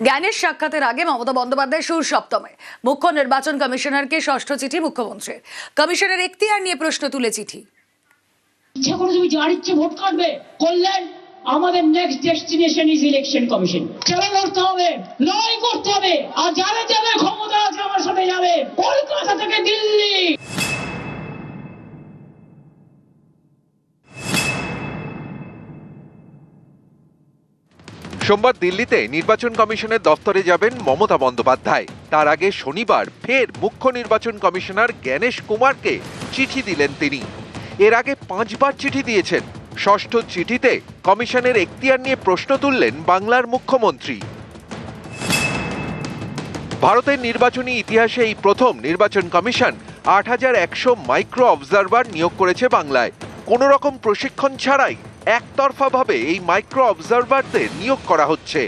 জ্ঞানের সাক্ষাতের আগে মমতা বন্দ্যোপাধ্যায় সুর সপ্তমে মুখ্য নির্বাচন কমিশনারকে ষষ্ঠ চিঠি মুখ্যমন্ত্রীর। কমিশনের এখতিয়ার নিয়ে প্রশ্ন তুলে চিঠি। ইচ্ছা করে তুমি যার ইচ্ছে ভোট কাটবে করলেন, আমাদের next destination is election commission. চলে করতে হবে, লড়াই করতে হবে, আর যারা যারা ক্ষমতা আছে আমার সাথে যাবে, কলকাতা থেকে দিল্লি। সোমবার দিল্লিতে নির্বাচন কমিশনের দফতরে যাবেন মমতা বন্দ্যোপাধ্যায়। তার আগে শনিবার ফের মুখ্য নির্বাচন কমিশনার জ্ঞানেশ কুমারকে চিঠি দিলেন তিনি। এর আগে 5 বার চিঠি দিয়েছেন। ষষ্ঠ চিঠিতে কমিশনের এখতিয়ার নিয়ে প্রশ্ন তুললেন বাংলার মুখ্যমন্ত্রী। ভারতের নির্বাচনী ইতিহাসে এই প্রথম নির্বাচন কমিশন 8100 মাইক্রো অবজারভার নিয়োগ করেছে বাংলায়। কোনো রকম প্রশিক্ষণ ছাড়াই একতরফাভাবে এই মাইক্রো অবজারভারদের নিয়োগ করা হচ্ছে।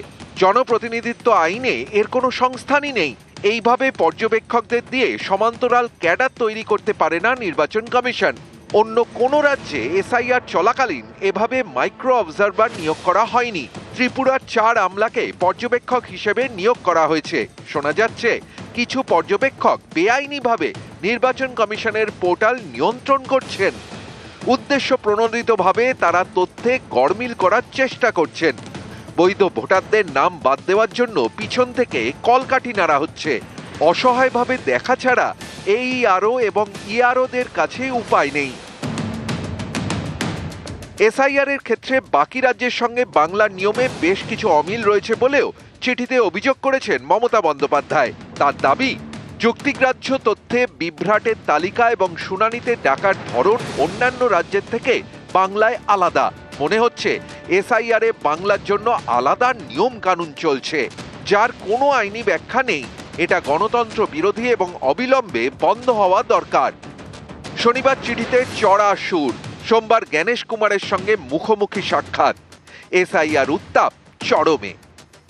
জনপ্রতিনিধিত্ব আইনে এর কোনো সংস্থানই নেই। এইভাবে পর্যবেক্ষকদের দিয়ে সমান্তরাল ক্যাডার তৈরি করতে পারে না নির্বাচন কমিশন। অন্য কোনো রাজ্যে এসআইআর চলাকালীন এভাবে মাইক্রো অবজারভার নিয়োগ করা হয়নি। ত্রিপুরার 4 আমলাকে পর্যবেক্ষক হিসেবে নিয়োগ করা হয়েছে। শোনা যাচ্ছে কিছু পর্যবেক্ষক বেআইনিভাবে নির্বাচন কমিশনের পোর্টাল নিয়ন্ত্রণ করছেন। উদ্দেশ্য প্রণোদিতভাবে তারা তথ্যে গড়মিল করার চেষ্টা করছেন। বৈধ ভোটারদের নাম বাদ দেওয়ার জন্য পিছন থেকে কলকাঠি নাড়া হচ্ছে। অসহায়ভাবে দেখা ছাড়া এইআরও এবং ইআরওদের কাছে উপায় নেই। এসআইআর এর ক্ষেত্রে বাকি রাজ্যের সঙ্গে বাংলার নিয়মে বেশ কিছু অমিল রয়েছে বলেও চিঠিতে অভিযোগ করেছেন মমতা বন্দ্যোপাধ্যায়। তার দাবি, যুক্তিগ্রাহ্য তথ্যে বিভ্রাটের তালিকা এবং শুনানিতে ডাকার ধরন অন্যান্য রাজ্যের থেকে বাংলায় আলাদা। মনে হচ্ছে এসআইআর এ বাংলার জন্য আলাদা নিয়ম কানুন চলছে, যার কোনো আইনি ব্যাখ্যা নেই। এটা গণতন্ত্র বিরোধী এবং অবিলম্বে বন্ধ হওয়া দরকার। শনিবার চিঠিতে চড়া সুর। সোমবার জ্ঞানেশ কুমারের সঙ্গে মুখোমুখি সাক্ষাৎ। এসআইআর উত্তাপ চরমে।